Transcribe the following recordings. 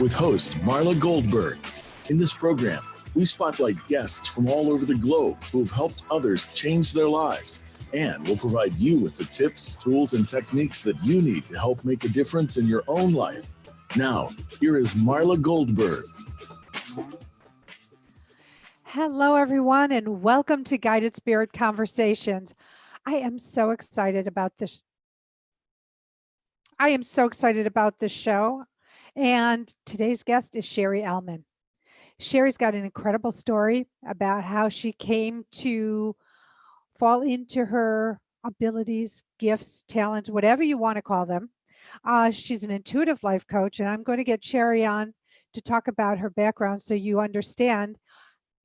with host Marla Goldberg. In this program, we spotlight guests from all over the globe who have helped others change their lives, and we'll provide you with the tips, tools, and techniques that you need to help make a difference in your own life. Now, here is Marla Goldberg. Hello, everyone, and welcome to Guided Spirit Conversations. I am so excited about this. Show. And today's guest is Sherry Allman. Sherry's got an incredible story about how she came to fall into her abilities, gifts, talents, whatever you want to call them. She's an intuitive life coach, and I'm going to get Sherry on to talk about her background so you understand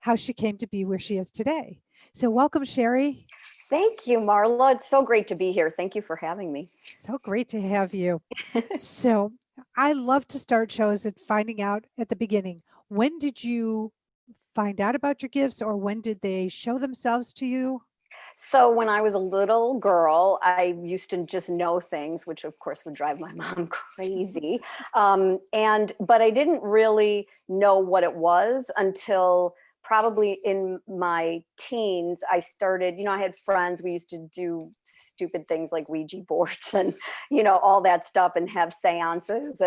how she came to be where she is today. So welcome, Sherry. Thank you, Marla. It's so great to be here. Thank you for having me. So great to have you. So I love to start shows at finding out at the beginning. When did you find out about your gifts, or when did they show themselves to you? So when I was a little girl, I used to just know things, which of course would drive my mom crazy. But I didn't really know what it was until probably in my teens. I started, I had friends, we used to do stupid things like Ouija boards and, all that stuff, and have seances.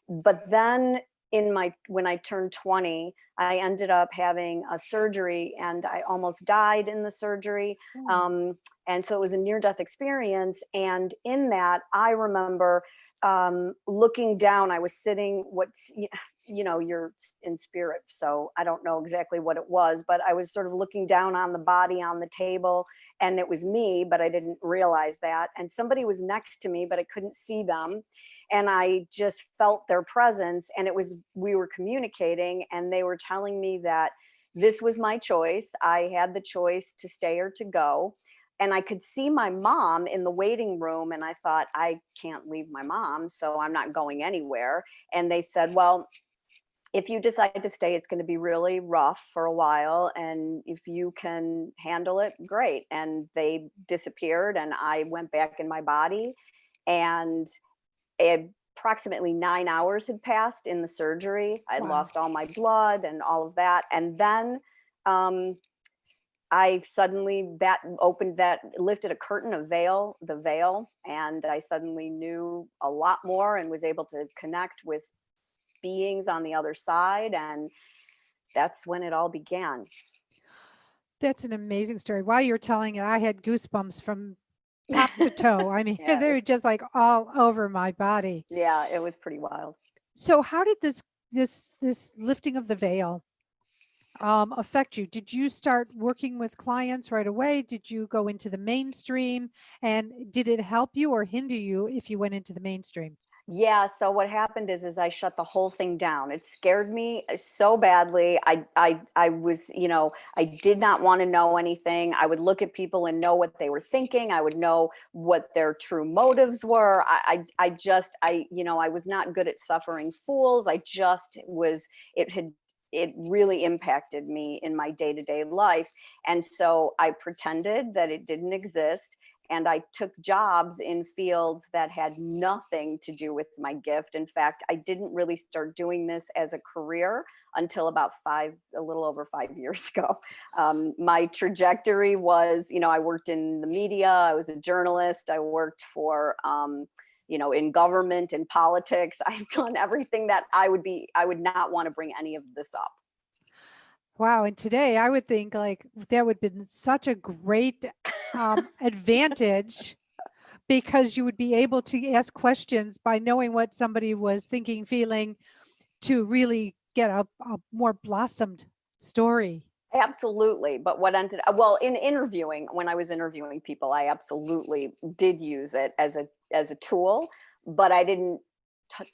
But then when I turned 20, I ended up having a surgery, and I almost died in the surgery. And so it was a near-death experience. And in that, I remember looking down. I was sitting, you're in spirit, so I don't know exactly what it was, but I was sort of looking down on the body on the table, and it was me, but I didn't realize that. And somebody was next to me, but I couldn't see them. And I just felt their presence, and we were communicating, and they were telling me that this was my choice. I had the choice to stay or to go. And I could see my mom in the waiting room, and I thought, I can't leave my mom, so I'm not going anywhere. And they said, well, if you decide to stay, it's going to be really rough for a while. And if you can handle it, great. And they disappeared, and I went back in my body, and approximately 9 hours had passed in the surgery. I'd lost all my blood and all of that. And then I suddenly, lifted a curtain, the veil, and I suddenly knew a lot more and was able to connect with beings on the other side. And that's when it all began. That's an amazing story. While you were telling it, I had goosebumps from top to toe. I mean, Yeah, they were just like all over my body. Yeah, it was pretty wild. So how did this lifting of the veil affect you? Did you start working with clients right away? Did you go into the mainstream? And did it help you or hinder you if you went into the mainstream? Yeah. So what happened is I shut the whole thing down. It scared me so badly. I was, I did not want to know anything. I would look at people and know what they were thinking. I would know what their true motives were. I was not good at suffering fools. It really impacted me in my day-to-day life. And so I pretended that it didn't exist. And I took jobs in fields that had nothing to do with my gift. In fact, I didn't really start doing this as a career until about a little over 5 years ago. My trajectory was, I worked in the media. I was a journalist. I worked for, in government and politics. I've done everything that I would not want to bring any of this up. Wow. And today I would think like that would have been such a great advantage, because you would be able to ask questions by knowing what somebody was thinking, feeling, to really get a more blossomed story. Absolutely. But in interviewing, when I was interviewing people, I absolutely did use it as a tool, but I didn't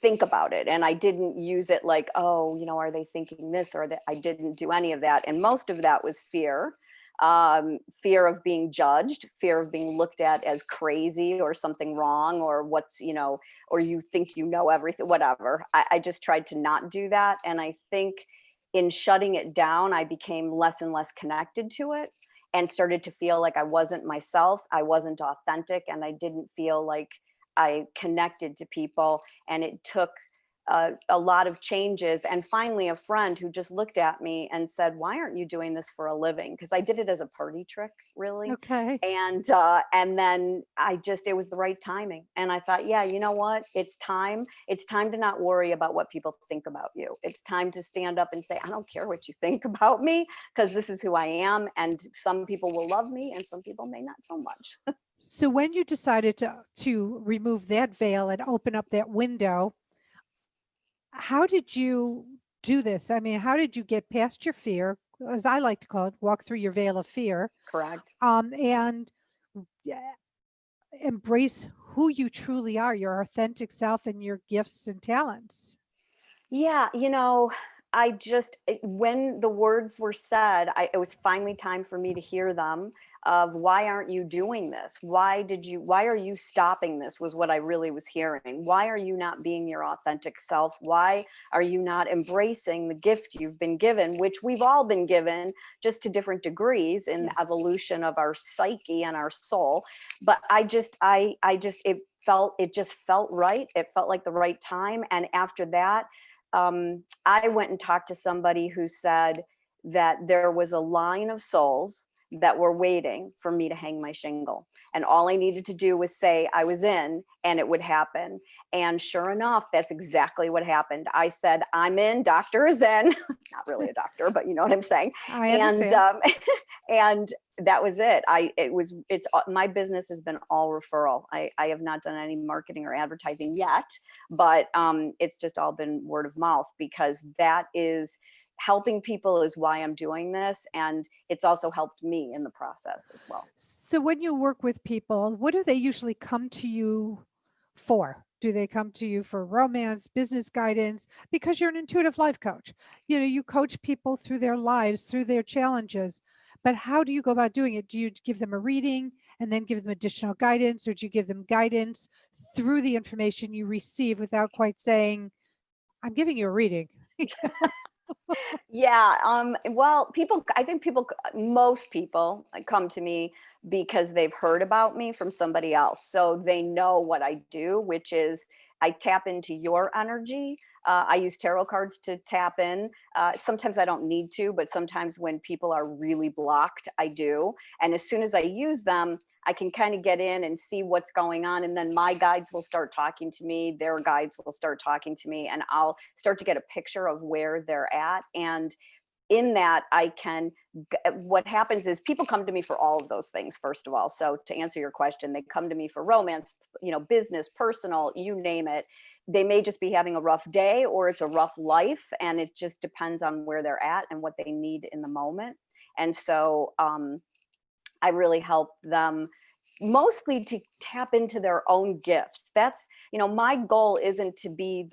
think about it. And I didn't use it like, are they thinking this or that? I didn't do any of that. And most of that was fear. Fear of being judged, fear of being looked at as crazy or something wrong, or or you think you know everything, whatever. I just tried to not do that. And I think in shutting it down, I became less and less connected to it, and started to feel like I wasn't myself. I wasn't authentic, and I didn't feel like I connected to people. And it took a lot of changes. And finally, a friend who just looked at me and said, "Why aren't you doing this for a living?" Because I did it as a party trick, really. Okay. And then it was the right timing. And I thought, yeah, you know what? It's time. It's time to not worry about what people think about you. It's time to stand up and say, I don't care what you think about me, because this is who I am. And some people will love me and some people may not so much. So when you decided to remove that veil and open up that window, how did you do this? I mean, how did you get past your fear, as I like to call it, walk through your veil of fear, Correct. and yeah, embrace who you truly are, your authentic self and your gifts and talents? Yeah, when the words were said, it was finally time for me to hear them, of why aren't you doing this? Why are you stopping this, was what I really was hearing. Why are you not being your authentic self? Why are you not embracing the gift you've been given, which we've all been given, just to different degrees in the Yes. evolution of our psyche and our soul. But it just felt right. It felt like the right time. And after that, I went and talked to somebody who said that there was a line of souls that were waiting for me to hang my shingle. And all I needed to do was say I was in, and it would happen. And sure enough, that's exactly what happened. I said, I'm in, doctor is in. Not really a doctor, but you know what I'm saying. I And understand. and that was it. My business has been all referral. I have not done any marketing or advertising yet, but it's just all been word of mouth, because that is helping people is why I'm doing this. And it's also helped me in the process as well. So when you work with people, what do they usually come to you for? Do they come to you for romance, business guidance? Because you're an intuitive life coach. You know, you coach people through their lives, through their challenges. But how do you go about doing it? Do you give them a reading and then give them additional guidance, or do you give them guidance through the information you receive without quite saying, I'm giving you a reading? Yeah. Well, most people come to me because they've heard about me from somebody else. So they know what I do, which is I tap into your energy. I use tarot cards to tap in. Sometimes I don't need to, but sometimes when people are really blocked, I do. And as soon as I use them, I can kind of get in and see what's going on. And then my guides will start talking to me. Their guides will start talking to me, and I'll start to get a picture of where they're at. And in that, what happens is people come to me for all of those things, first of all. So to answer your question, they come to me for romance, business, personal, you name it. They may just be having a rough day, or it's a rough life, and it just depends on where they're at and what they need in the moment. And so I really help them mostly to tap into their own gifts. That's, my goal isn't to be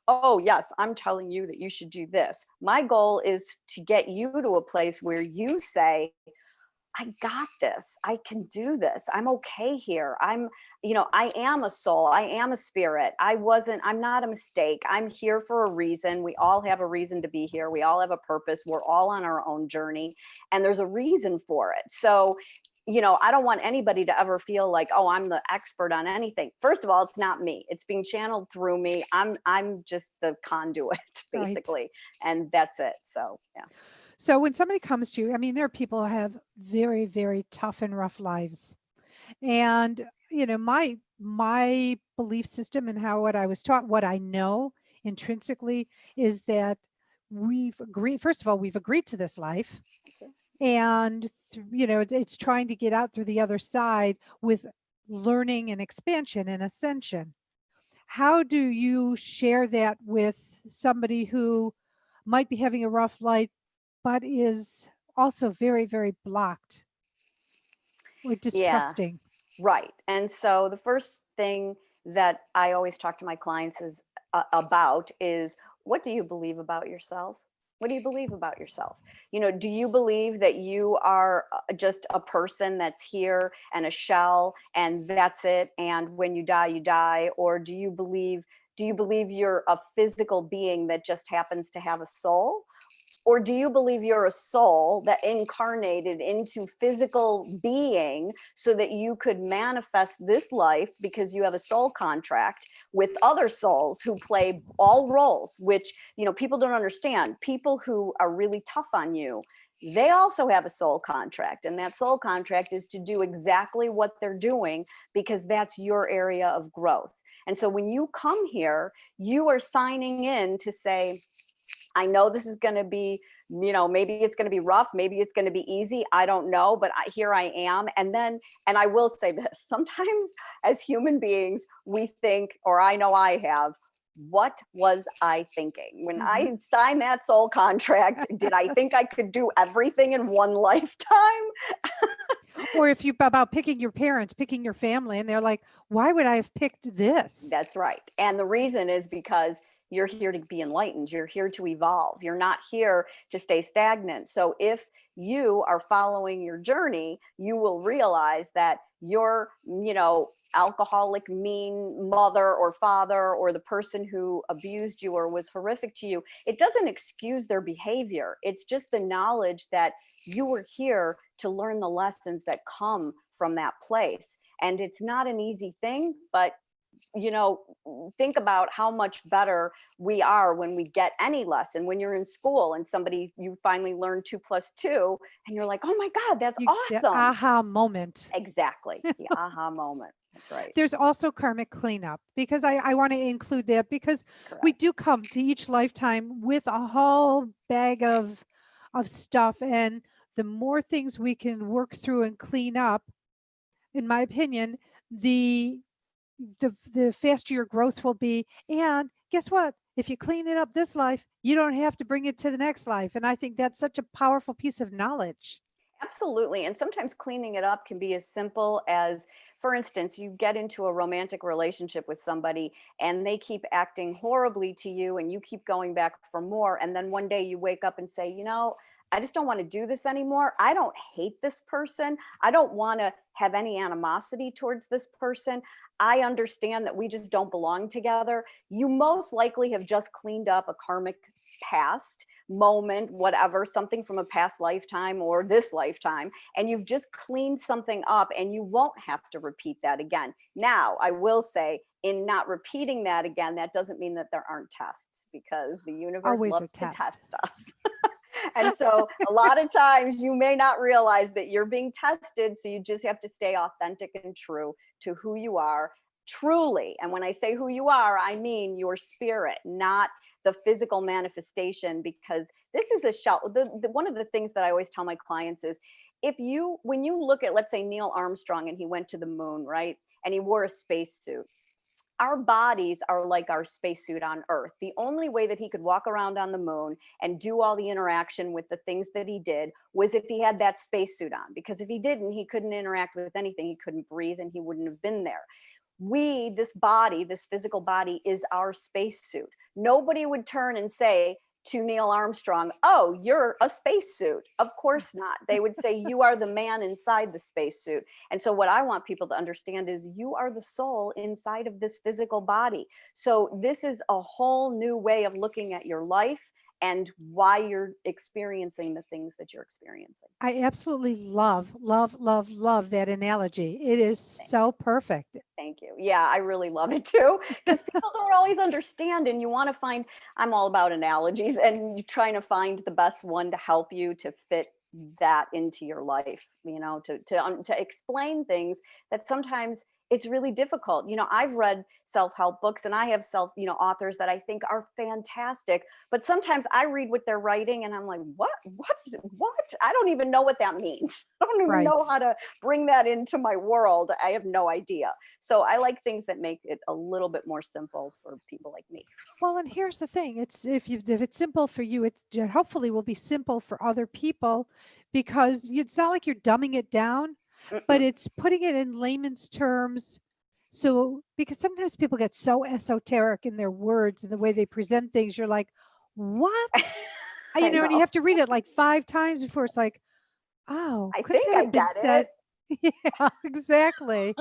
oh yes, I'm telling you that you should do this. My goal is to get you to a place where you say, I got this. I can do this. I'm okay here. I am a soul. I am a spirit. I'm not a mistake. I'm here for a reason. We all have a reason to be here. We all have a purpose. We're all on our own journey, and there's a reason for it. So, I don't want anybody to ever feel like, oh, I'm the expert on anything. First of all, it's not me. It's being channeled through me. I'm just the conduit, basically. Right. And that's it. So, yeah. So when somebody comes to you, I mean, there are people who have very, very tough and rough lives. And, my belief system and what I was taught, what I know intrinsically, is that first of all, we've agreed to this life. And, it's trying to get out through the other side with learning and expansion and ascension. How do you share that with somebody who might be having a rough life, but is also very, very blocked or Yeah. distrusting? Right. And so the first thing that I always talk to my clients about is, what do you believe about yourself? What do you believe about yourself? Do you believe that you are just a person that's here and a shell, and that's it? And when you die, you die? Or do you believe you're a physical being that just happens to have a soul? Or do you believe you're a soul that incarnated into physical being so that you could manifest this life because you have a soul contract with other souls who play all roles, which, people don't understand. People who are really tough on you, they also have a soul contract. And that soul contract is to do exactly what they're doing because that's your area of growth. And so when you come here, you are signing in to say, I know this is going to be, maybe it's going to be rough. Maybe it's going to be easy. I don't know, but here I am. And I will say this, sometimes as human beings, we think, or I know I have, what was I thinking? When I signed that soul contract, did I think I could do everything in one lifetime? Or if you about picking your parents, picking your family, and they're like, why would I have picked this? That's right. And the reason is because you're here to be enlightened. You're here to evolve. You're not here to stay stagnant. So if you are following your journey, you will realize that your, alcoholic, mean mother or father, or the person who abused you or was horrific to you, it doesn't excuse their behavior. It's just the knowledge that you were here to learn the lessons that come from that place. And it's not an easy thing, but think about how much better we are when we get any lesson. When you're in school and you finally learn 2 + 2 and you're like, oh my God, that's awesome. The aha moment. Exactly. The aha moment. That's right. There's also karmic cleanup, because I want to include that, because Correct. we do come to each lifetime with a whole bag of stuff. And the more things we can work through and clean up, in my opinion, the faster your growth will be. And guess what? If you clean it up this life, you don't have to bring it to the next life. And I think that's such a powerful piece of knowledge. Absolutely. And sometimes cleaning it up can be as simple as, for instance, you get into a romantic relationship with somebody and they keep acting horribly to you and you keep going back for more. And then one day you wake up and say, I just don't want to do this anymore. I don't hate this person. I don't want to have any animosity towards this person. I understand that we just don't belong together. You most likely have just cleaned up a karmic past moment, whatever, something from a past lifetime or this lifetime, and you've just cleaned something up and you won't have to repeat that again. Now, I will say, in not repeating that again, that doesn't mean that there aren't tests, because the universe loves to test us. And so a lot of times you may not realize that you're being tested. So you just have to stay authentic and true to who you are truly. And when I say who you are, I mean your spirit, not the physical manifestation, because this is a shell. One of the things that I always tell my clients is, when you look at, let's say, Neil Armstrong, and he went to the moon, right? And he wore a spacesuit. Our bodies are like our spacesuit on Earth. The only way that he could walk around on the moon and do all the interaction with the things that he did was if he had that spacesuit on, because if he didn't, he couldn't interact with anything. He couldn't breathe and he wouldn't have been there. This body, this physical body, is our spacesuit. Nobody would turn and say to Neil Armstrong, oh, you're a spacesuit. Of course not. They would say, you are the man inside the spacesuit. And so what I want people to understand is you are the soul inside of this physical body. So this is a whole new way of looking at your life and why you're experiencing the things that you're experiencing. I absolutely love that analogy. It is so perfect. Thank you. Yeah, I really love it too, because people don't always understand, and you want to find, I'm all about analogies, and you're trying to find the best one to help you to fit that into your life, to explain things that sometimes it's really difficult. I've read self-help books and I have authors that I think are fantastic, but sometimes I read what they're writing and I'm like, what? I don't even know what that means. I don't even know how to bring that into my world. I have no idea. So I like things that make it a little bit more simple for people like me. Well, and here's the thing. If it's simple for you, it hopefully will be simple for other people, because it's not like you're dumbing it down. But it's putting it in layman's terms. So, because sometimes people get so esoteric in their words and the way they present things, you're like, what? And you have to read it like 5 times before it's like, oh, I think I get it. Yeah, exactly.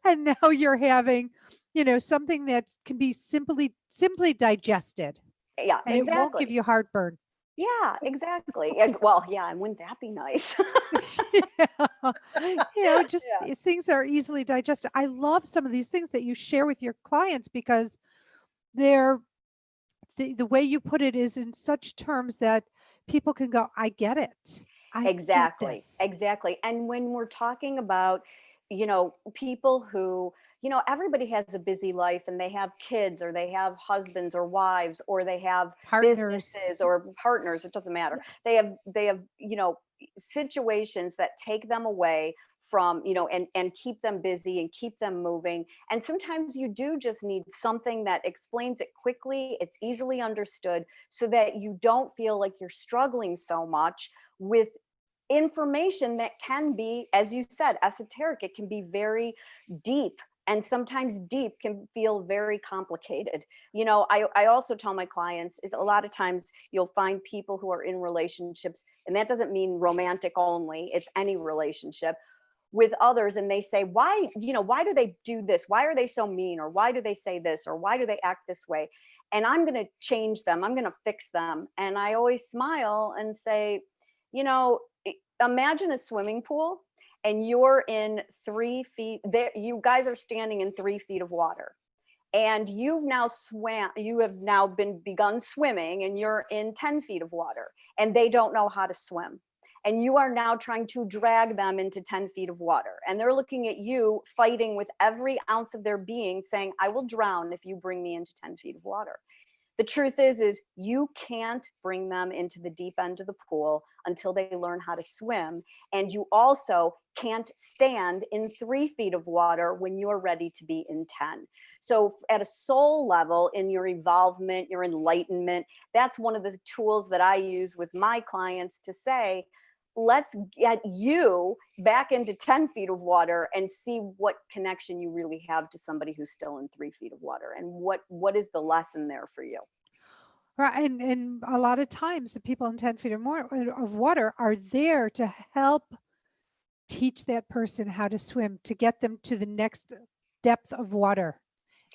And now you're having, something that can be simply digested. Yeah, and exactly. It won't give you heartburn. Yeah, exactly. And, well, yeah, and wouldn't that be nice? Just Yeah. things that are easily digested. I love some of these things that you share with your clients because they're the way you put it is in such terms that people can go, I get it. I get Exactly, this. exactly. And when we're talking about, people who, everybody has a busy life and they have kids or they have husbands or wives or they have businesses Partners. or partners, it doesn't matter. Yeah. They have, situations that take them away from, and keep them busy and keep them moving. And sometimes you do just need something that explains it quickly, it's easily understood, so that you don't feel like you're struggling so much with information that can be, as you said, esoteric. It can be very deep, and sometimes deep can feel very complicated. I also tell my clients is a lot of times you'll find people who are in relationships, and that doesn't mean romantic only, it's any relationship with others, and they say, why do they do this, why are they so mean, or why do they say this, or why do they act this way, and I'm going to change them, I'm going to fix them. And I always smile and say, you know imagine a swimming pool, and you're in 3 feet there, you guys are standing in 3 feet of water, and you have now been begun swimming, and you're in 10 feet of water, and they don't know how to swim, and you are now trying to drag them into 10 feet of water, and they're looking at you fighting with every ounce of their being, saying, I will drown if you bring me into 10 feet of water. The truth is you can't bring them into the deep end of the pool until they learn how to swim. And you also can't stand in 3 feet of water when you're ready to be in 10. So at a soul level, in your evolvement, your enlightenment, that's one of the tools that I use with my clients to say, let's get you back into 10 feet of water and see what connection you really have to somebody who's still in 3 feet of water, and what is the lesson there for you. Right. And a lot of times the people in 10 feet or more of water are there to help teach that person how to swim, to get them to the next depth of water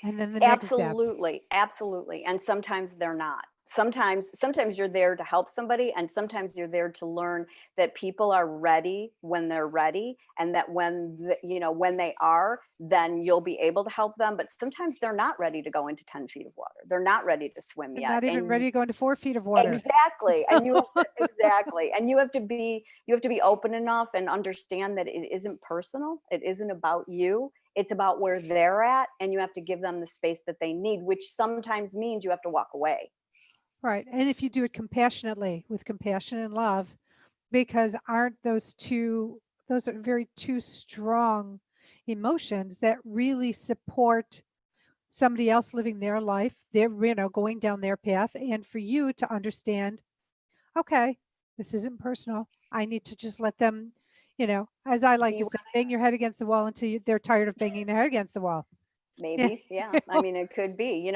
and then the next depth. Absolutely. And sometimes they're not. Sometimes you're there to help somebody, and sometimes you're there to learn that people are ready when they're ready, and that when they are, then you'll be able to help them. But sometimes they're not ready to go into 10 feet of water, they're not ready to swim They're yet, not even and ready to go into 4 feet of water. exactly. So And you have to be open enough and understand that it isn't personal, it isn't about you, it's about where they're at, and you have to give them the space that they need, which sometimes means you have to walk away. right. And if you do it compassionately, with compassion and love, because aren't those are very two strong emotions that really support somebody else living their life, they're going down their path, and for you to understand, okay, this isn't personal. I need to just let them, as I like to say, bang your head against the wall until they're tired of banging their head against the wall. Maybe, yeah. I mean, it could be.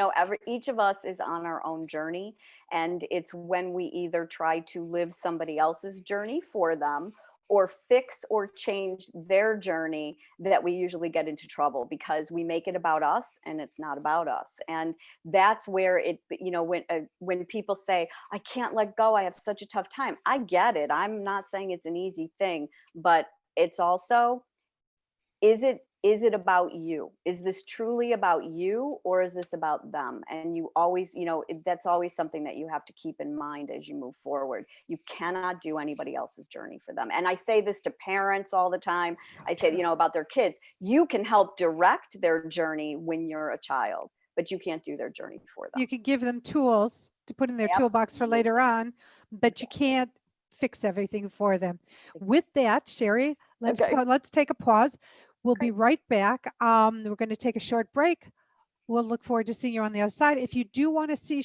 Each of us is on our own journey, and it's when we either try to live somebody else's journey for them or fix or change their journey that we usually get into trouble, because we make it about us and it's not about us. And that's where when people say, I can't let go, I have such a tough time. I get it. I'm not saying it's an easy thing, but it's also, is it about you? Is this truly about you, or is this about them? And you always, that's always something that you have to keep in mind as you move forward. You cannot do anybody else's journey for them. And I say this to parents all the time. So I say, true. about their kids. You can help direct their journey when you're a child, but you can't do their journey for them. You could give them tools to put in their toolbox for later on, but you can't fix everything for them. With that, Sherry, let's take a pause. We'll be right back. We're going to take a short break. We'll look forward to seeing you on the other side. If you do want to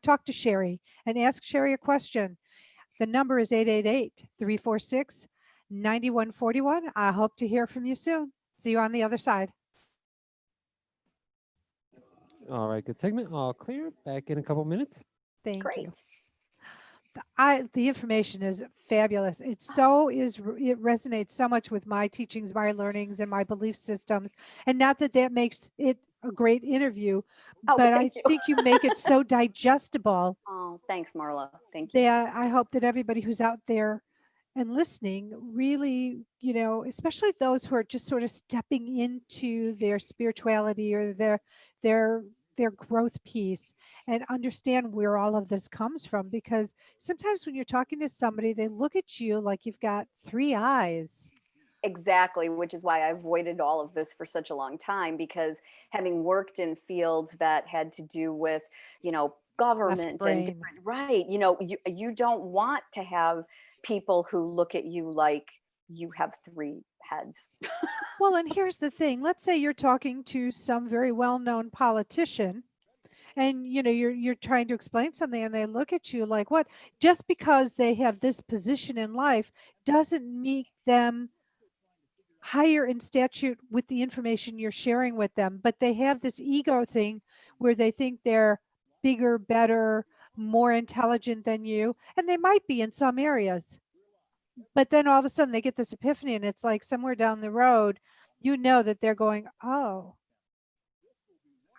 talk to Sherry and ask Sherry a question, the number is 888-346-9141. I hope to hear from you soon. See you on the other side. All right, good segment. All clear. Back in a couple minutes. Thank you. The information is fabulous. It resonates so much with my teachings, my learnings, and my belief systems. And not that makes it a great interview, Oh, but I thank you. think you make it so digestible Oh, thanks, Marla. Thank you. that I hope that everybody who's out there and listening really, especially those who are just sort of stepping into their spirituality or their their growth piece and understand where all of this comes from, because sometimes when you're talking to somebody, they look at you like you've got three eyes. Exactly, which is why I avoided all of this for such a long time, because having worked in fields that had to do with, Left government and brain. different, right, you don't want to have people who look at you like you have three heads. Well, and here's the thing. Let's say you're talking to some very well-known politician and you're trying to explain something and they look at you like, what? Just because they have this position in life doesn't make them higher in statute with the information you're sharing with them, but they have this ego thing where they think they're bigger, better, more intelligent than you, and they might be in some areas. But then all of a sudden they get this epiphany and it's like somewhere down the road, that they're going, oh,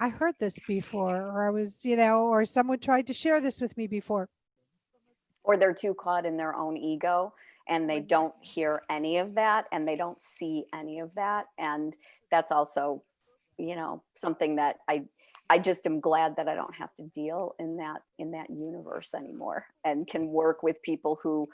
I heard this before, or I was, or someone tried to share this with me before. Or they're too caught in their own ego and they don't hear any of that and they don't see any of that. And that's also, something that I just am glad that I don't have to deal in that universe anymore, and can work with people who,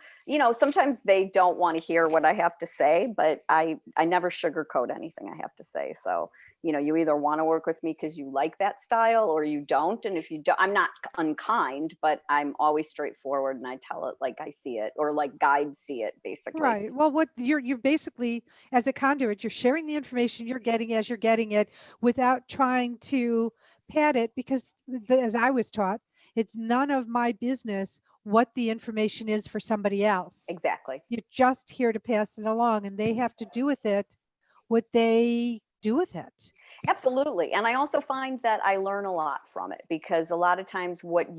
sometimes they don't want to hear what I have to say, but I never sugarcoat anything I have to say. So, you either want to work with me because you like that style or you don't. And if you don't, I'm not unkind, but I'm always straightforward and I tell it like I see it, or like guides see it, basically. Right. Well, what you're basically, as a conduit, you're sharing the information you're getting as you're getting it without trying to pad it, because as I was taught, it's none of my business what the information is for somebody else. Exactly. You're just here to pass it along, and they have to do with it what they do with it. Absolutely. And I also find that I learn a lot from it, because a lot of times what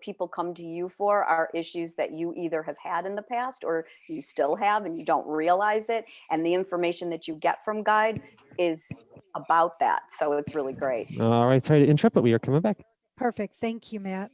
people come to you for are issues that you either have had in the past or you still have and you don't realize it. And the information that you get from Guide is about that. So it's really great. All right, sorry to interrupt, but we are coming back. Perfect. Thank you, Matt.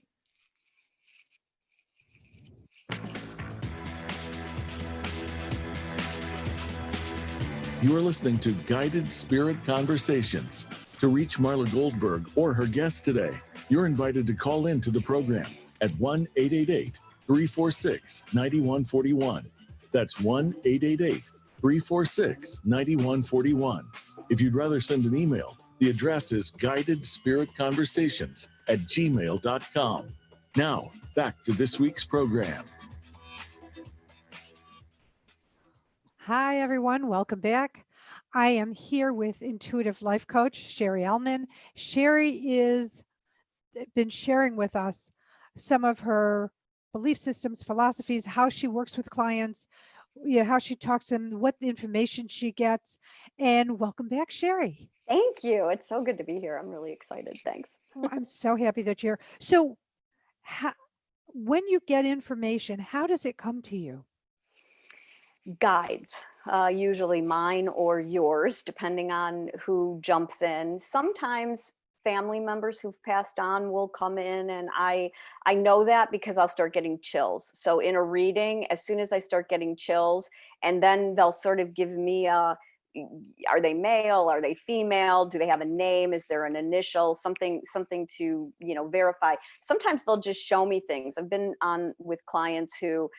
You are listening to Guided Spirit Conversations. To reach Marla Goldberg or her guest today, you're invited to call in to the program at 1-888-346-9141. That's 1-888-346-9141. If you'd rather send an email, the address is guidedspiritconversations@gmail.com. Now, back to this week's program. Hi, everyone. Welcome back. I am here with intuitive life coach, Sherry Ellman. Sherry is been sharing with us some of her belief systems, philosophies, how she works with clients, how she talks to them, what the information she gets. And welcome back, Sherry. Thank you. It's so good to be here. I'm really excited. Thanks. Oh, I'm so happy that you're. So when you get information, how does it come to you? Guides, usually mine or yours, depending on who jumps in. Sometimes family members who've passed on will come in, and I know that because I'll start getting chills. So in a reading, as soon as I start getting chills, and then they'll sort of give me are they male? Are they female? Do they have a name? Is there an initial? Something to, verify. Sometimes they'll just show me things. I've been on with clients who,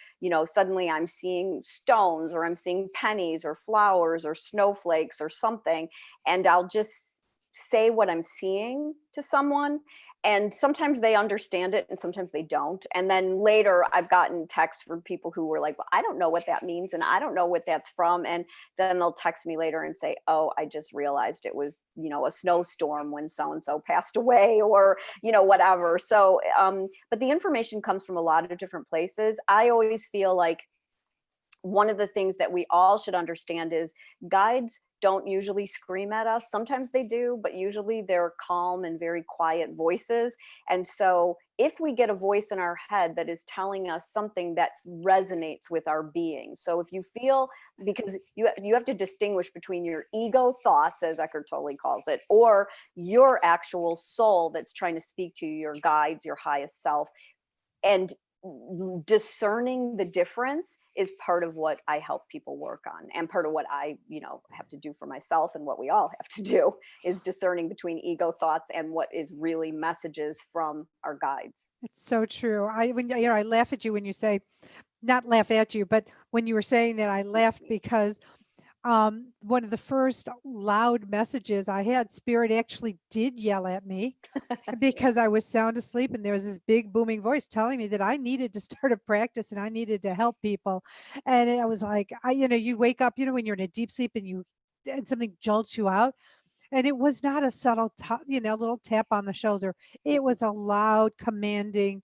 suddenly I'm seeing stones, or I'm seeing pennies or flowers or snowflakes or something. And I'll just say what I'm seeing to someone. And sometimes they understand it and sometimes they don't. And then later I've gotten texts from people who were like, well, I don't know what that means and I don't know what that's from. And then they'll text me later and say, oh, I just realized it was, a snowstorm when so-and-so passed away, or, whatever. So, but the information comes from a lot of different places. I always feel like one of the things that we all should understand is guides don't usually scream at us. Sometimes they do, but usually they're calm and very quiet voices. And so if we get a voice in our head that is telling us something that resonates with our being. So if you feel, because you have to distinguish between your ego thoughts, as Eckhart Tolle calls it, or your actual soul that's trying to speak to you, your guides, your highest self. And discerning the difference is part of what I help people work on, and part of what I, have to do for myself, and what we all have to do is discerning between ego thoughts and what is really messages from our guides. It's so true. I laugh at you when you say, not laugh at you, but when you were saying that, I laughed because one of the first loud messages I had, Spirit actually did yell at me because I was sound asleep, and there was this big booming voice telling me that I needed to start a practice and I needed to help people. And I was like, you wake up, when you're in a deep sleep and something jolts you out. And it was not a subtle, little tap on the shoulder. It was a loud, commanding,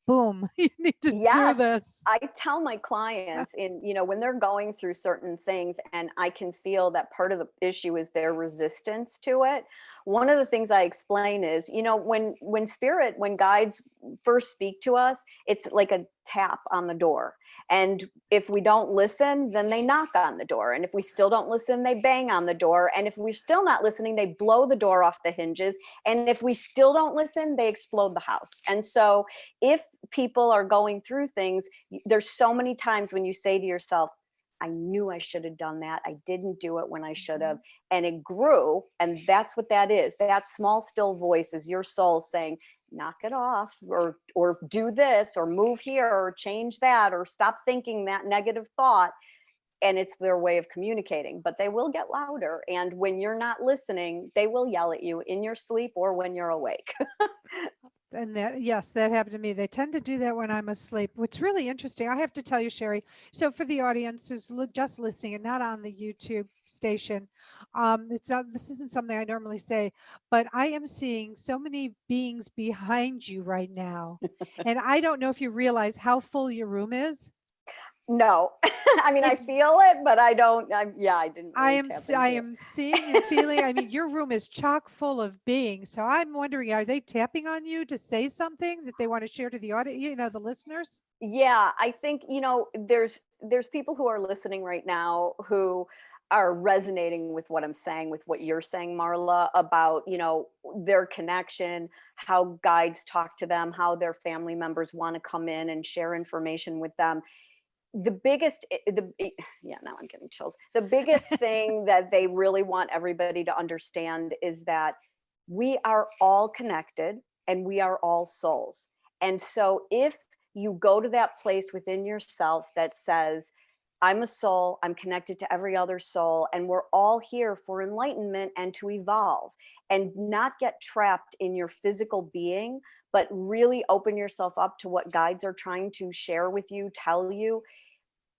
boom, you need to do this. I tell my clients when they're going through certain things, and I can feel that part of the issue is their resistance to it. One of the things I explain is, when guides first speak to us, it's like a tap on the door. And if we don't listen, then they knock on the door. And if we still don't listen, they bang on the door. And if we're still not listening, they blow the door off the hinges. And if we still don't listen, they explode the house. And so if people are going through things, there's so many times when you say to yourself, I knew I should have done that. I didn't do it when I should have. And it grew. And that's what that is. That small, still voice is your soul saying, knock it off, or do this, or move here, or change that, or stop thinking that negative thought. And it's their way of communicating, but they will get louder. And when you're not listening, they will yell at you in your sleep or when you're awake. And that happened to me. They tend to do that when I'm asleep. What's really interesting, I have to tell you, Sherry. So for the audience who's just listening and not on the YouTube station, this isn't something I normally say, but I am seeing so many beings behind you right now. And I don't know if you realize how full your room is. No, I mean, I feel it, but I don't. I didn't. Really I am seeing and feeling. I mean, your room is chock full of beings. So I'm wondering, are they tapping on you to say something that they want to share to the audience, the listeners? Yeah, I think there's people who are listening right now who are resonating with what I'm saying, with what you're saying, Marla, about their connection, how guides talk to them, how their family members want to come in and share information with them. Now I'm getting chills. The biggest thing that they really want everybody to understand is that we are all connected and we are all souls. And so if you go to that place within yourself that says, I'm a soul, I'm connected to every other soul, and we're all here for enlightenment and to evolve, and not get trapped in your physical being, but really open yourself up to what guides are trying to share with you, tell you.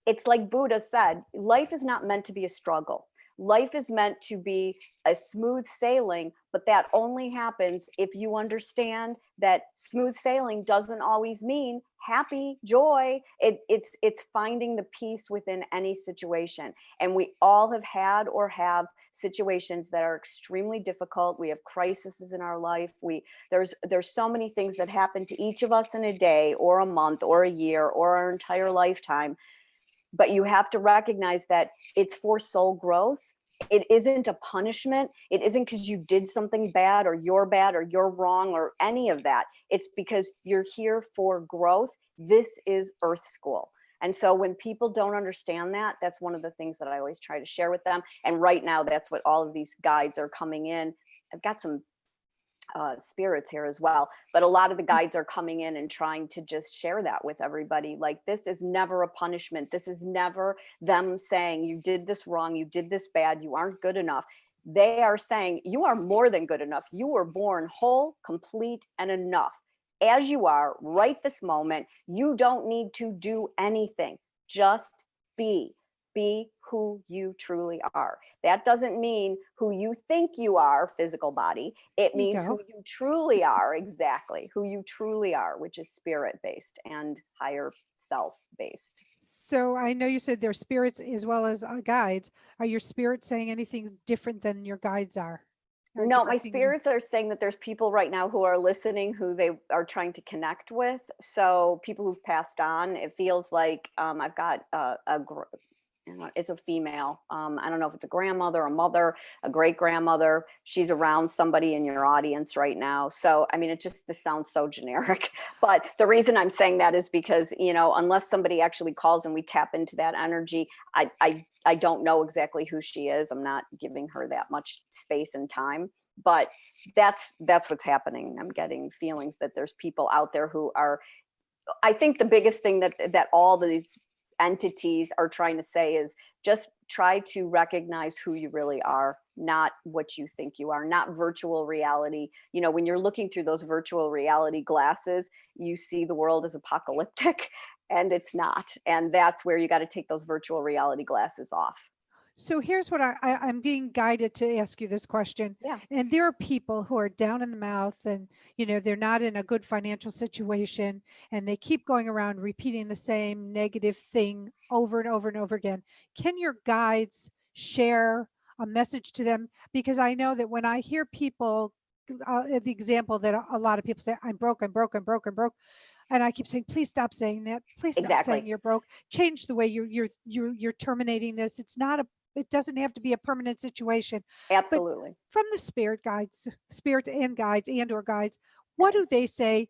It's like Buddha said, life is not meant to be a struggle. Life is meant to be a smooth sailing, but that only happens if you understand that smooth sailing doesn't always mean happy, joy. It's finding the peace within any situation. And we all have had or have situations that are extremely difficult. We have crises in our life. There's so many things that happen to each of us in a day or a month or a year or our entire lifetime. But you have to recognize that it's for soul growth. It isn't a punishment. It isn't because you did something bad or you're wrong or any of that. It's because you're here for growth. This is Earth School. And so when people don't understand that, that's one of the things that I always try to share with them. And right now, that's what all of these guides are coming in. I've got some spirits here as well, but a lot of the guides are coming in and trying to just share that with everybody. Like, this is never a punishment. This is never them saying you did this wrong, you did this bad, you aren't good enough. They are saying you are more than good enough. You were born whole, complete, and enough as you are right this moment. You don't need to do anything. Just be. Be who you truly are. That doesn't mean who you think you are, physical body. It There you means who go. you truly are, exactly, who you truly are, which is spirit-based and higher self-based. So I know you said they're spirits as well as guides. Are your spirits saying anything different than your guides are? Or No, my directing you? spirits are saying that there's people right now who are listening who they are trying to connect with. So people who've passed on, it feels like I've got it's a female. I don't know if it's a grandmother, a mother, a great grandmother. She's around somebody in your audience right now. So, I mean, this sounds so generic, but the reason I'm saying that is because, unless somebody actually calls and we tap into that energy, I don't know exactly who she is. I'm not giving her that much space and time, but that's what's happening. I'm getting feelings that there's people out there who are, I think the biggest thing that all these entities are trying to say is just try to recognize who you really are, not what you think you are, not virtual reality. When you're looking through those virtual reality glasses, you see the world as apocalyptic, and it's not. And that's where you got to take those virtual reality glasses off. So here's what I'm being guided to ask you this question. Yeah. And there are people who are down in the mouth and, they're not in a good financial situation and they keep going around repeating the same negative thing over and over and over again. Can your guides share a message to them? Because I know that when I hear people, the example that a lot of people say, I'm broke, I'm broke, I'm broke, I'm broke. And I keep saying, please stop saying that. Please stop Exactly. saying you're broke. Change the way you're terminating this. It doesn't have to be a permanent situation. Absolutely. But from the spirit and guides or guides, what do they say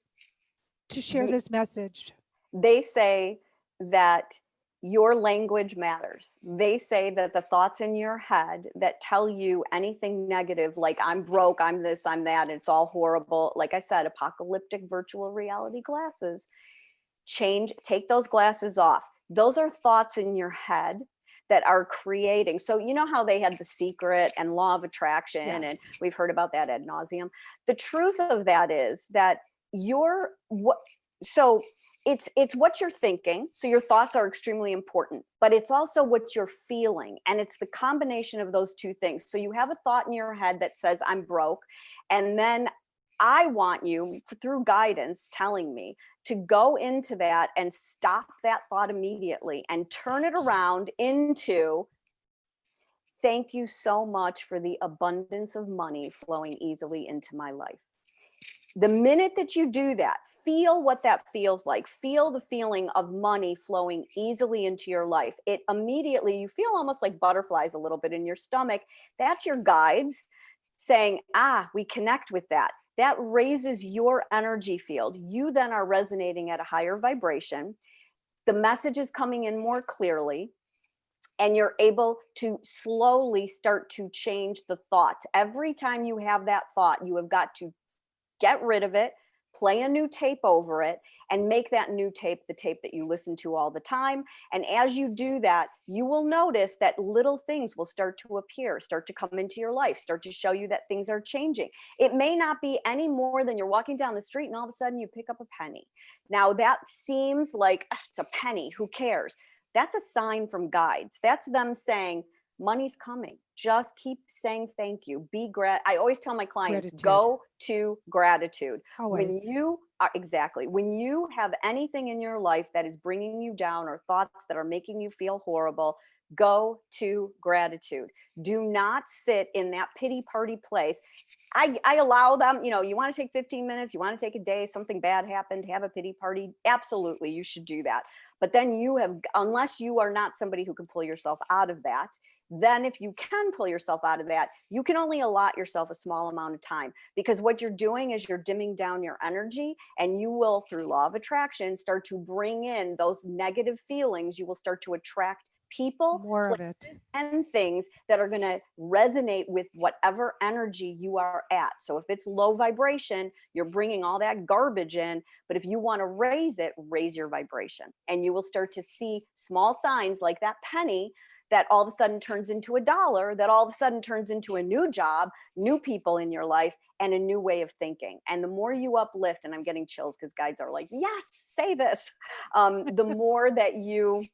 to share this message? They say that your language matters. They say that the thoughts in your head that tell you anything negative, like I'm broke, I'm this, I'm that, it's all horrible. Like I said, apocalyptic virtual reality glasses. Take those glasses off. Those are thoughts in your head that are creating. So you know how they had The Secret and Law of Attraction, Yes. and we've heard about that ad nauseum. The truth of that is that it's what you're thinking. So your thoughts are extremely important, but it's also what you're feeling. And it's the combination of those two things. So you have a thought in your head that says, I'm broke. And then I want you, through guidance, telling me to go into that and stop that thought immediately and turn it around into, thank you so much for the abundance of money flowing easily into my life. The minute that you do that, feel what that feels like. Feel the feeling of money flowing easily into your life. It immediately, you feel almost like butterflies a little bit in your stomach. That's your guides saying, we connect with that. That raises your energy field. You then are resonating at a higher vibration. The message is coming in more clearly, and you're able to slowly start to change the thought. Every time you have that thought, you have got to get rid of it, play a new tape over it, and make that new tape the tape that you listen to all the time. And as you do that, you will notice that little things will start to appear, start to come into your life, start to show you that things are changing. It may not be any more than you're walking down the street and all of a sudden you pick up a penny. Now that seems like it's a penny, who cares? That's a sign from guides. That's them saying, money's coming. Just keep saying thank you. I always tell my clients, Gratitude. go to gratitude. Always. When you have anything in your life that is bringing you down or thoughts that are making you feel horrible, go to gratitude. Do not sit in that pity party place. I allow them, you want to take 15 minutes, you want to take a day, something bad happened, have a pity party. Absolutely, you should do that. But then unless you are not somebody who can pull yourself out of that, then if you can pull yourself out of that, you can only allot yourself a small amount of time, because what you're doing is you're dimming down your energy, and you will, through law of attraction, start to bring in those negative feelings. You will start to attract people, more of it, and things that are going to resonate with whatever energy you are at. So if it's low vibration, you're bringing all that garbage in. But if you want to raise it, raise your vibration, and you will start to see small signs like that penny that all of a sudden turns into $1, that all of a sudden turns into a new job, new people in your life, and a new way of thinking. And the more you uplift, and I'm getting chills because guides are like, yes, say this, the more that you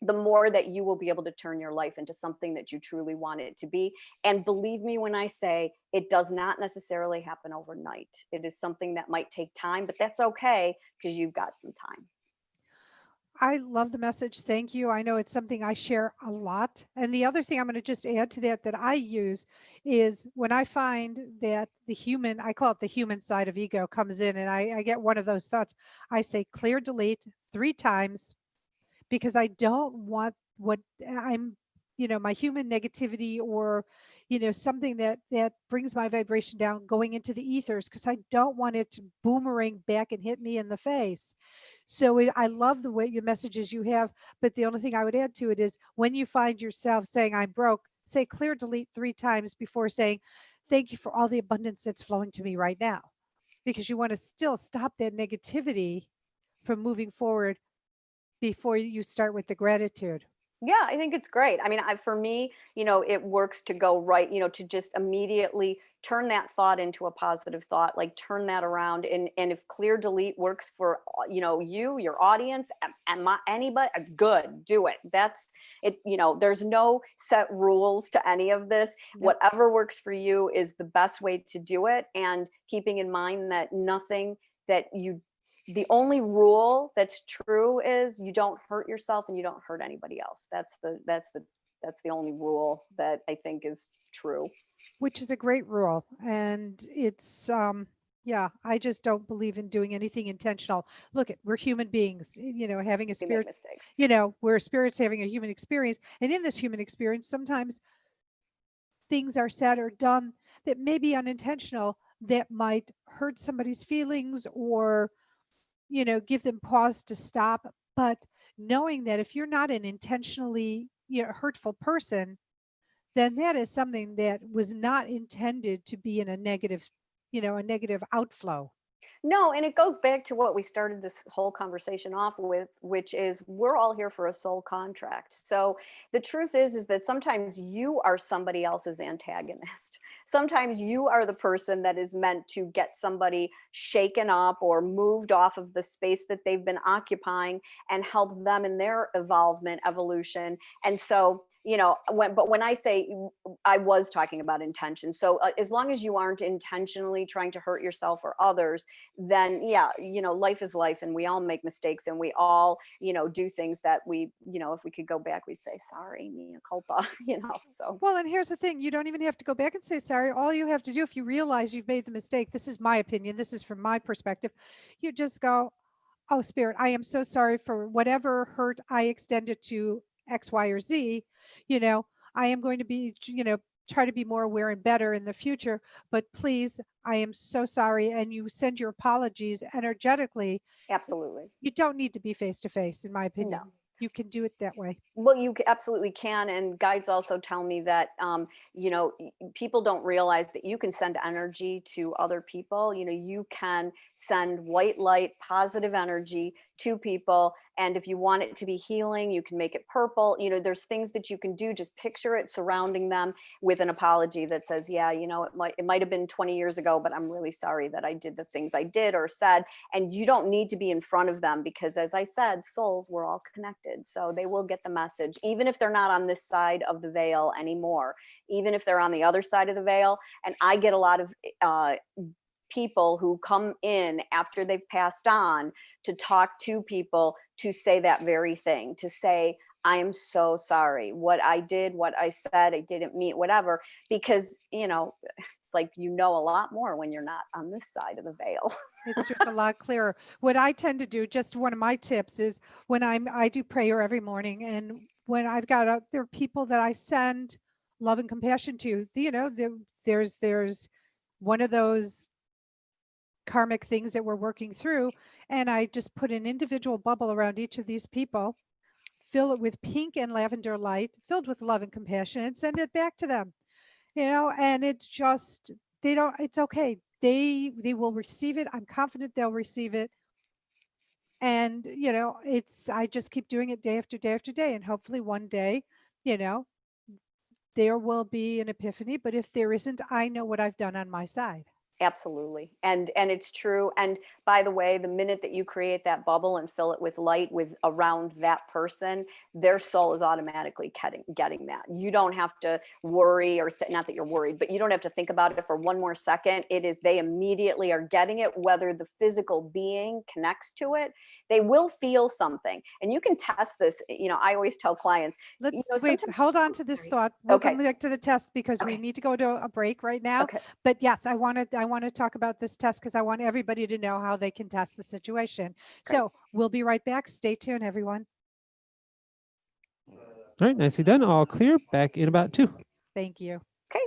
the more that you will be able to turn your life into something that you truly want it to be. And believe me when I say it does not necessarily happen overnight. It is something that might take time, but that's okay because you've got some time. I love the message. Thank you. I know it's something I share a lot. And the other thing I'm going to just add to that that I use is when I find that the human, I call it the human side of ego, comes in and I get one of those thoughts, I say clear delete 3 times because I don't want what I'm, my human negativity or, something that brings my vibration down going into the ethers because I don't want it to boomerang back and hit me in the face. So I love the way your messages you have, but the only thing I would add to it is when you find yourself saying I'm broke, say clear delete 3 times before saying thank you for all the abundance that's flowing to me right now, because you want to still stop that negativity from moving forward before you start with the gratitude. Yeah, I think it's great. I mean, for me, it works to go right, to just immediately turn that thought into a positive thought, like turn that around. And if clear delete works for, your audience and anybody, good, do it. That's it. There's no set rules to any of this. Yep. Whatever works for you is the best way to do it. And keeping in mind that the only rule that's true is you don't hurt yourself and you don't hurt anybody else. That's the only rule that I think is true. Which is a great rule. And it's, yeah, I just don't believe in doing anything intentional. Look, we're human beings, having a We make spirit, mistakes. we're spirits having a human experience. And in this human experience, sometimes things are said or done that may be unintentional that might hurt somebody's feelings or give them pause to stop. But knowing that if you're not an intentionally hurtful person, then that is something that was not intended to be in a negative, a negative outflow. No, and it goes back to what we started this whole conversation off with, which is we're all here for a soul contract. So the truth is that sometimes you are somebody else's antagonist. Sometimes you are the person that is meant to get somebody shaken up or moved off of the space that they've been occupying and help them in their evolution. And so, when I say I was talking about intention. So as long as you aren't intentionally trying to hurt yourself or others, then yeah, life is life and we all make mistakes and we all, do things that we, if we could go back, we'd say, sorry, mea culpa, so. Well, and here's the thing, you don't even have to go back and say sorry. All you have to do, if you realize you've made the mistake, this is my opinion, this is from my perspective, you just go, oh, Spirit, I am so sorry for whatever hurt I extended to X, Y, or Z. I am going to be, try to be more aware and better in the future, but please, I am so sorry. And you send your apologies energetically. Absolutely. You don't need to be face to face, in my opinion. No. You can do it that way. Well, you absolutely can. And guides also tell me that, people don't realize that you can send energy to other people. You can send white light, positive energy to people. And if you want it to be healing, you can make it purple. There's things that you can do. Just picture it surrounding them with an apology that says, yeah, it might have been 20 years ago, but I'm really sorry that I did the things I did or said. And you don't need to be in front of them because, as I said, souls, we're all connected. So they will get the message, even if they're not on this side of the veil anymore, even if they're on the other side of the veil. And I get a lot of people who come in after they've passed on to talk to people to say that very thing, to say, I am so sorry. What I did, what I said, I didn't mean, whatever, because, it's like, a lot more when you're not on this side of the veil. It's just a lot clearer. What I tend to do, just one of my tips is when I do prayer every morning, and when I've got there are people that I send love and compassion to, there's one of those karmic things that we're working through, and I just put an individual bubble around each of these people, fill it with pink and lavender light filled with love and compassion, and send it back to them. And it's just, it's okay. They will receive it. I'm confident they'll receive it. And I just keep doing it day after day after day, and hopefully one day there will be an epiphany. But if there isn't, I know what I've done on my side. Absolutely. And it's true. And by the way, the minute that you create that bubble and fill it with light with around that person, their soul is automatically getting that. You don't have to worry or not that you're worried, but you don't have to think about it for one more second. It is, they immediately are getting it, whether the physical being connects to it, they will feel something. And you can test this. You know, I always tell clients, Let's you know, wait, sometimes, hold on to this thought. We'll Okay. come back to the test because we Okay. need to go to a break right now. Okay. But yes, I want to talk about this test because I want everybody to know how they can test the situation. Great. So we'll be right back. Stay tuned, everyone. All right, nicely done. All clear. Back in about 2. Thank you. Okay.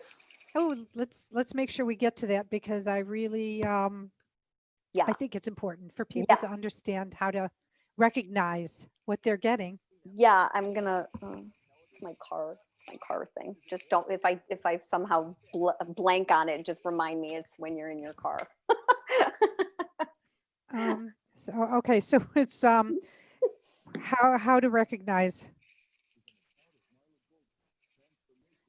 Oh, let's make sure we get to that because I really Yeah. I think it's important for people Yeah. to understand how to recognize what they're getting. Yeah, I'm gonna. It's my car thing. Just don't. If I somehow blank on it, just remind me. It's when you're in your car. So okay, so it's how to recognize.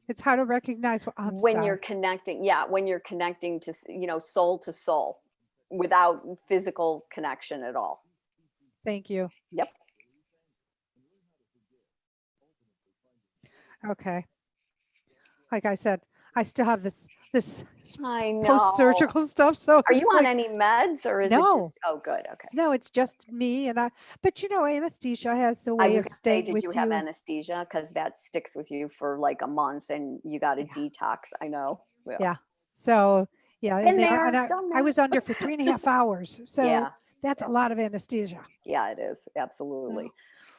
It's how to recognize what I'm When sorry. you're connecting, yeah, when you're connecting to, you know, soul to soul, without physical connection at all. Thank you. Yep. Okay. Like I said, I still have this I know. post-surgical stuff. So Are it's you on like, any meds or is it No. just? Oh, good. Okay. no, it's just me and but you know, anesthesia has a I way was of gonna say, staying did with you you. have anesthesia? Because that sticks with you for like a month, and you got to Yeah. detox. I know. Yeah. So yeah, Been and there, there, and done I was that. under for 3.5 hours. So Yeah. that's a lot of anesthesia. Yeah, it is. Absolutely.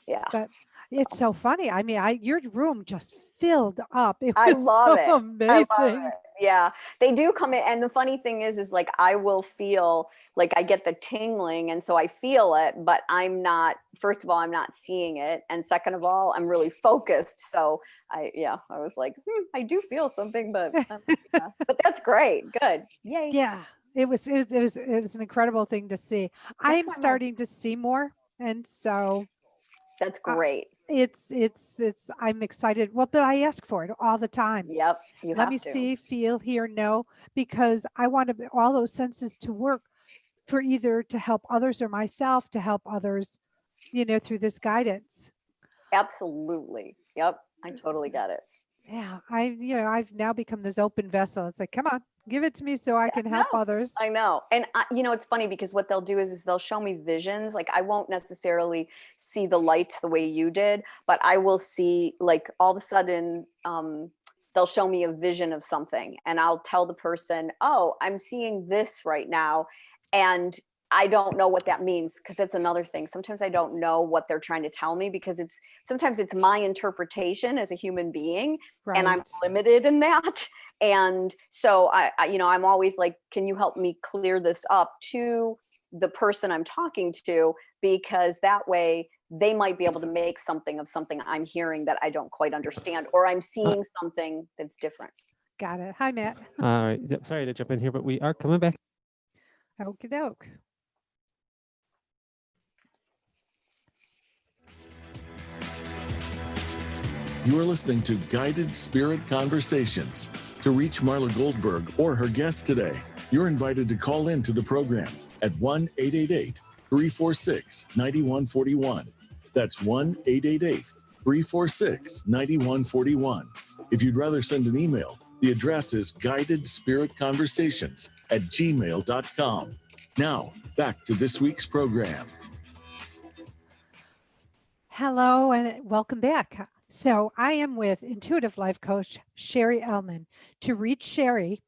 Yeah. But it's so funny. I mean, your room just filled up. It I was love so it. I love amazing. it. Yeah, they do come in. And the funny thing is like, I will feel like I get the tingling. And so I feel it, but I'm not, first of all, I'm not seeing it. And second of all, I'm really focused. So I was like, I do feel something, but but that's great. Good. Yay. Yeah, it was an incredible thing to see. I'm why starting to see more, and so That's great. it's I'm excited. Well, but I ask for it all the time. Yep. You Let have me to. see, feel, hear, know, because I want all those senses to work for either to help others or myself to help others, you know, through this guidance. Absolutely. Yep. I totally get it. Yeah, I've now become this open vessel. It's like, come on, give it to me so I can help others. I know. And you know, it's funny because what they'll do is they'll show me visions. Like I won't necessarily see the lights the way you did, but I will see like all of a sudden, they'll show me a vision of something and I'll tell the person, oh, I'm seeing this right now. And I don't know what that means because that's another thing. Sometimes I don't know what they're trying to tell me because sometimes it's my interpretation as a human being, and I'm limited in that. And so I'm always like, can you help me clear this up to the person I'm talking to? Because that way they might be able to make something of something I'm hearing that I don't quite understand, or I'm seeing something that's different. Got it. Hi, Matt. All right. Sorry to jump in here, but we are coming back. Okie doke. You are listening to Guided Spirit Conversations. To reach Marla Goldberg or her guest today, you're invited to call in to the program at 1-888-346-9141. That's 1-888-346-9141. If you'd rather send an email, the address is guidedspiritconversations@gmail.com. Now, back to this week's program. Hello and welcome back. So I am with intuitive life coach Sherry Ellman. To reach Sherry,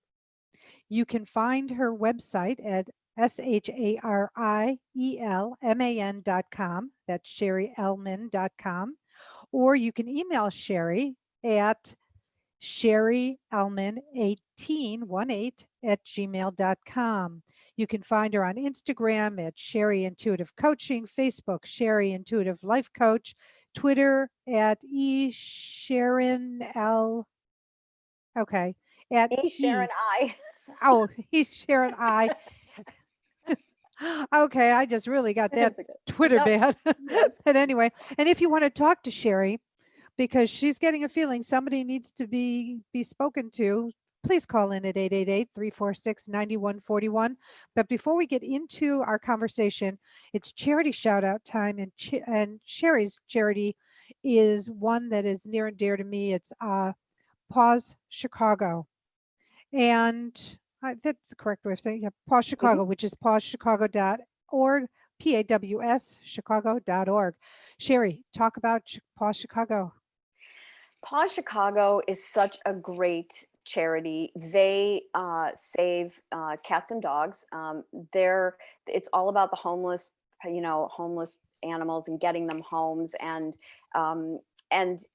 you can find her website at SHARIELMAN.com. That's SherryEllman.com. Or you can email Sherry at SherryEllman1818 You can find her on Instagram at Sherry Intuitive Coaching, Facebook, Sherry Intuitive Life Coach, Twitter at eSharonL. Okay. At Sharon I. Oh, Sharon I. Okay, I just really got that Twitter bad. But anyway, and if you want to talk to Sherry, because she's getting a feeling somebody needs to be spoken to please call in at 888-346-9141. But before we get into our conversation, it's charity shout out time. And Sherry's charity is one that is near and dear to me. It's Pause Chicago. And that's the correct way of saying it. Yeah, Pause Chicago, which is pausechicago.org, PAWS, chicago.org. Sherry, talk about Pause Chicago. Paw Chicago is such a great charity. They save cats and dogs. It's all about the homeless, homeless animals and getting them homes, and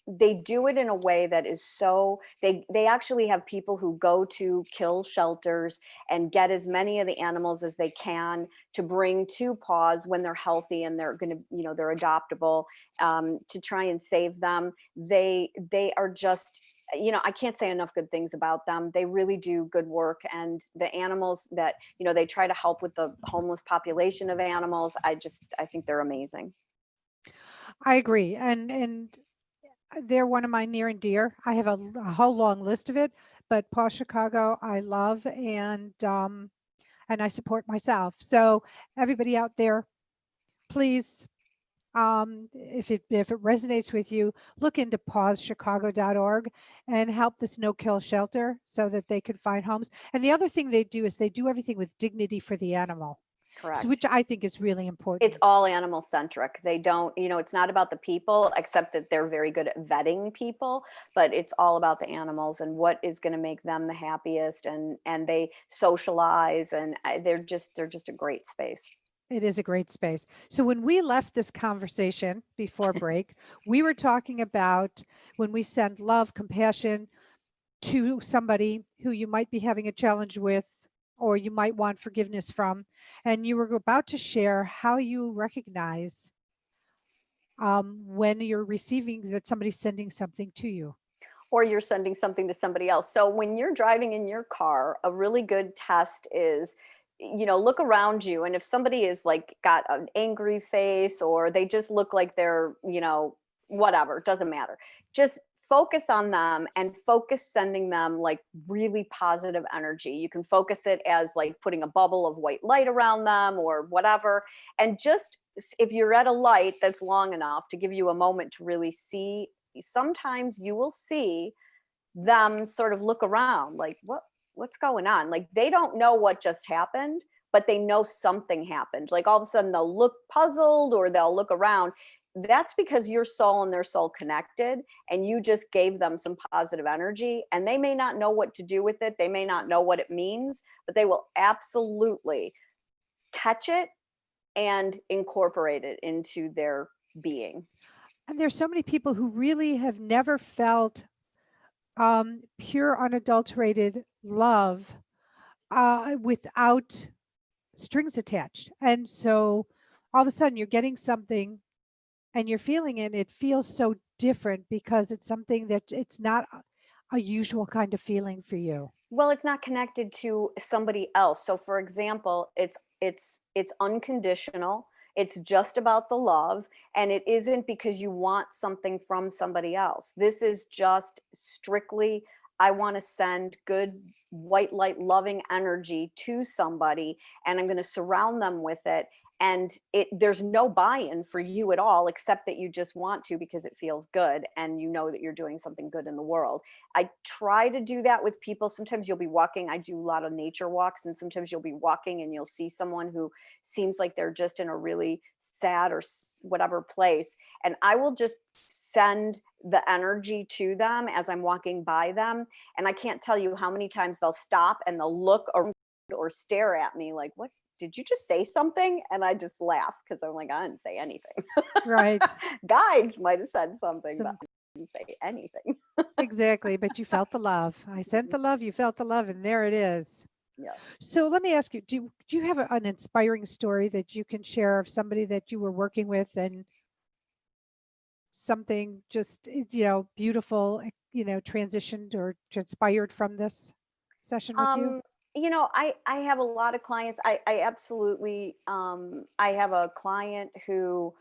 they do it in a way that is so they actually have people who go to kill shelters and get as many of the animals as they can to bring to Paws when they're healthy and they're going to, they're adoptable, to try and save them. They are just, I can't say enough good things about them. They really do good work, and the animals that, they try to help with the homeless population of animals. I think they're amazing. I agree. And they're one of my near and dear. I have a whole long list of it, but Paw Chicago I love, and I support myself. So everybody out there, please, if it resonates with you, look into pausechicago.org and help this no-kill shelter so that they can find homes. And the other thing they do is they do everything with dignity for the animal. Correct. So, which I think is really important. It's all animal centric. They don't, it's not about the people, except that they're very good at vetting people, but it's all about the animals and what is going to make them the happiest. And they socialize, and they're just a great space. It is a great space. So when we left this conversation before break, we were talking about when we send love, compassion to somebody who you might be having a challenge with, or you might want forgiveness from, and you were about to share how you recognize when you're receiving that somebody's sending something to you. Or you're sending something to somebody else. So when you're driving in your car, a really good test is, look around you. And if somebody is like got an angry face, or they just look like they're, whatever, it doesn't matter. Just focus on them and focus sending them like really positive energy. You can focus it as like putting a bubble of white light around them or whatever. And just if you're at a light that's long enough to give you a moment to really see, sometimes you will see them sort of look around like, what's going on? Like they don't know what just happened, but they know something happened. Like all of a sudden they'll look puzzled or they'll look around. That's because your soul and their soul connected, and you just gave them some positive energy, and they may not know what to do with it. They may not know what it means, but they will absolutely catch it and incorporate it into their being. And there's so many people who really have never felt pure, unadulterated love without strings attached. And so all of a sudden you're getting something and you're feeling it. It feels so different because it's something that it's not a usual kind of feeling for you. Well, it's not connected to somebody else. So for example, it's unconditional. It's just about the love, and it isn't because you want something from somebody else. This is just strictly, I want to send good white light loving energy to somebody, and I'm going to surround them with it. And there's no buy-in for you at all, except that you just want to because it feels good and you know that you're doing something good in the world. I try to do that with people. Sometimes you'll be walking. I do a lot of nature walks, and sometimes you'll be walking and you'll see someone who seems like they're just in a really sad or whatever place. And I will just send the energy to them as I'm walking by them. And I can't tell you how many times they'll stop and they'll look or stare at me like, what? Did you just say something? And I just laugh because I'm like, I didn't say anything. Right. Guides might have said something, but I didn't say anything. Exactly. But you felt the love. I sent the love, you felt the love, and there it is. Yeah. So let me ask you, do you have an inspiring story that you can share of somebody that you were working with and something just, beautiful, transitioned or transpired from this session with you? I have a lot of clients. I absolutely, I have a client who,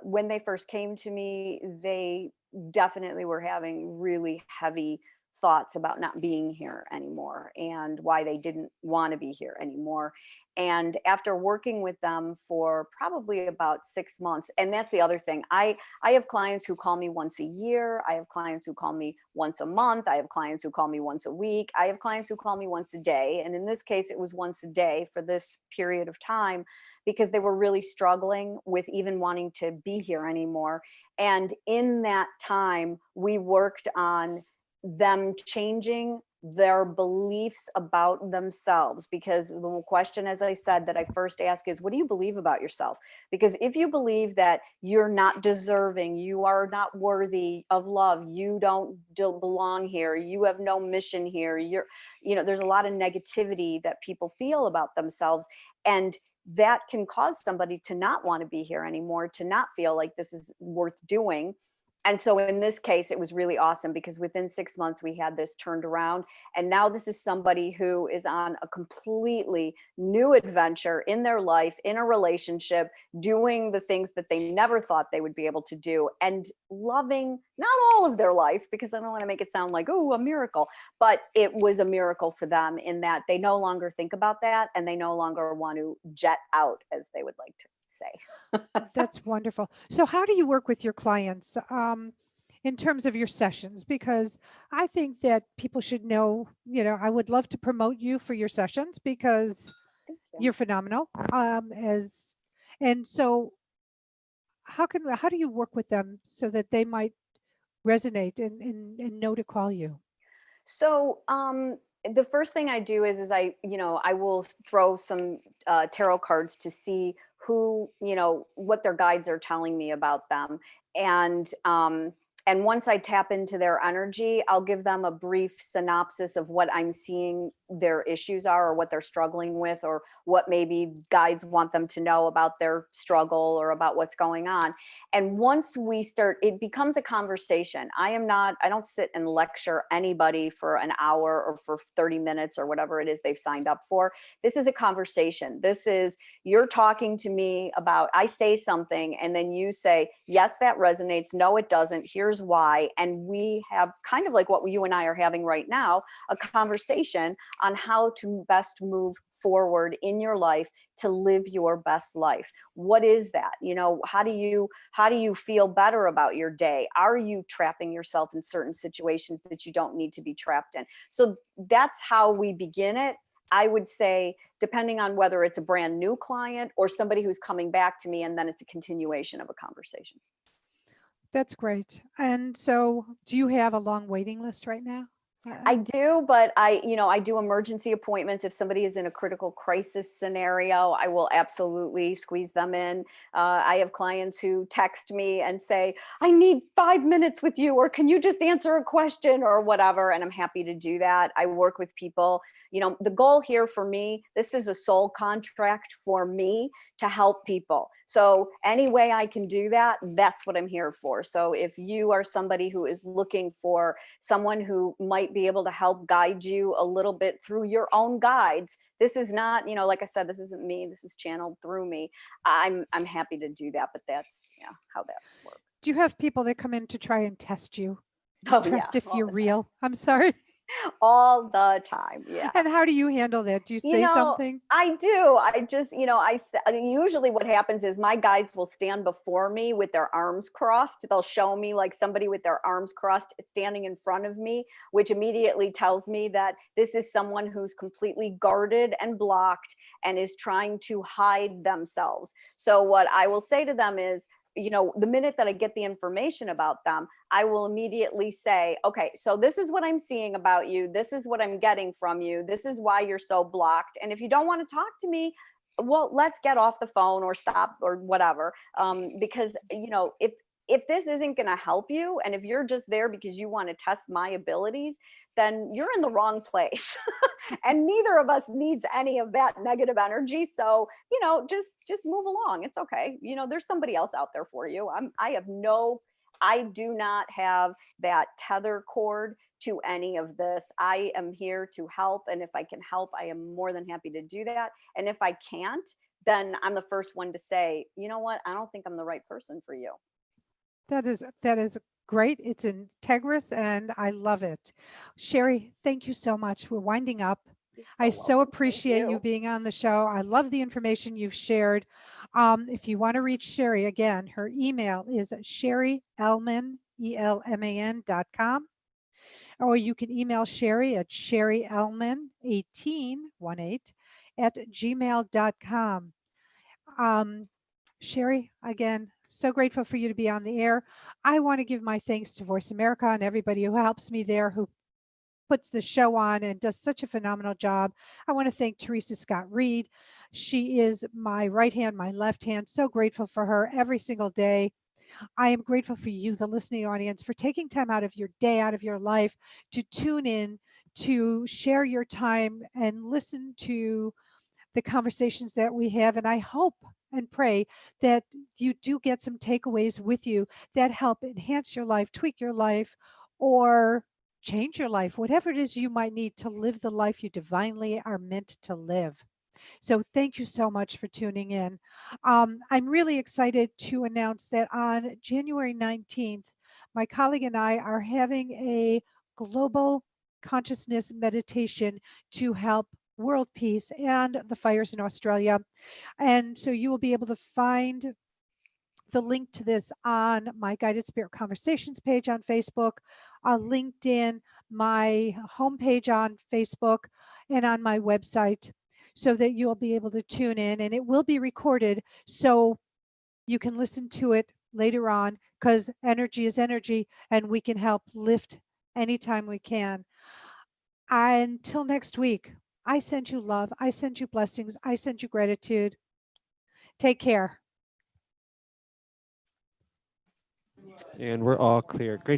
when they first came to me, they definitely were having really heavy thoughts about not being here anymore and why they didn't want to be here anymore. And after working with them for probably about 6 months, and that's the other thing, I have clients who call me once a year. I have clients who call me once a month. I have clients who call me once a week. I have clients who call me once a day. And in this case, it was once a day for this period of time because they were really struggling with even wanting to be here anymore. And in that time, we worked on them changing their beliefs about themselves, because the question, as I said, that I first ask is, what do you believe about yourself? Because if you believe that you're not deserving, you are not worthy of love, you don't belong here, you have no mission here, there's a lot of negativity that people feel about themselves, and that can cause somebody to not want to be here anymore, to not feel like this is worth doing. And so in this case, it was really awesome because within 6 months, we had this turned around. And now this is somebody who is on a completely new adventure in their life, in a relationship, doing the things that they never thought they would be able to do, and loving not all of their life, because I don't want to make it sound like, oh, a miracle, but it was a miracle for them in that they no longer think about that and they no longer want to jet out, as they would like to say. That's wonderful. So how do you work with your clients in terms of your sessions? Because I think that people should know, I would love to promote you for your sessions because Thank you. you're phenomenal. And so how do you work with them so that they might resonate and know to call you? So the first thing I do is I will throw some tarot cards to see who, what their guides are telling me about them. And once I tap into their energy, I'll give them a brief synopsis of what I'm seeing their issues are, or what they're struggling with, or what maybe guides want them to know about their struggle or about what's going on. And once we start, it becomes a conversation. I don't sit and lecture anybody for an hour or for 30 minutes or whatever it is they've signed up for. This is a conversation. This is, you're talking to me about, I say something and then you say, yes, that resonates. No, it doesn't. Here's why. And we have kind of like what you and I are having right now, a conversation on how to best move forward in your life to live your best life. What is that? How do you feel better about your day? Are you trapping yourself in certain situations that you don't need to be trapped in? So that's how we begin it. I would say, depending on whether it's a brand new client or somebody who's coming back to me, and then it's a continuation of a conversation. That's great. And so do you have a long waiting list right now? I do, but I do emergency appointments. If somebody is in a critical crisis scenario, I will absolutely squeeze them in. I have clients who text me and say, I need 5 minutes with you, or can you just answer a question or whatever? And I'm happy to do that. I work with people. The goal here for me, this is a soul contract for me to help people. So any way I can do that, that's what I'm here for. So if you are somebody who is looking for someone who might be able to help guide you a little bit through your own guides, this is not, like I said, this isn't me, this is channeled through me. I'm happy to do that, but that's how that works. Do you have people that come in to try and test you? Oh, Test yeah, if you're real? I'm sorry. all the time. Yeah. And how do you handle that? Do you say something? I do. I just, usually what happens is my guides will stand before me with their arms crossed. They'll show me like somebody with their arms crossed standing in front of me, which immediately tells me that this is someone who's completely guarded and blocked and is trying to hide themselves. So what I will say to them is, the minute that I get the information about them, I will immediately say, okay, so this is what I'm seeing about you. This is what I'm getting from you. This is why you're so blocked. And if you don't want to talk to me, well, let's get off the phone or stop or whatever. Because, if this isn't going to help you, and if you're just there because you want to test my abilities, then you're in the wrong place. And neither of us needs any of that negative energy. So, just move along. It's okay. There's somebody else out there for you. I do not have that tether cord to any of this. I am here to help. And if I can help, I am more than happy to do that. And if I can't, then I'm the first one to say, you know what? I don't think I'm the right person for you. That is great. It's integrous and I love it. Sherry, thank you so much. We're winding up. I so welcome. Thank appreciate you being on the show. I love the information you've shared. If you want to reach Sherry, again, her email is sherryelman, ELMAN.com. Or you can email Sherry at sherryelman1818 at gmail.com. Sherry, again, so grateful for you to be on the air. I want to give my thanks to Voice America and everybody who helps me there, who puts the show on and does such a phenomenal job. I want to thank Teresa Scott Reed. She is my right hand, my left hand. So grateful for her every single day. I am grateful for you, the listening audience, for taking time out of your day, out of your life to tune in, to share your time and listen to the conversations that we have. And I hope and pray that you do get some takeaways with you that help enhance your life, tweak your life, or change your life, whatever it is you might need to live the life you divinely are meant to live. So thank you so much for tuning in. I'm really excited to announce that on January 19th, my colleague and I are having a global consciousness meditation to help world peace and the fires in Australia. And so you will be able to find the link to this on my Guided Spirit Conversations page on Facebook, LinkedIn, my homepage on Facebook, and on my website, so that you'll be able to tune in, and it will be recorded so you can listen to it later on, because energy is energy and we can help lift anytime we can. Until next week, I send you love, I send you blessings, I send you gratitude. Take care. And we're all clear. Great.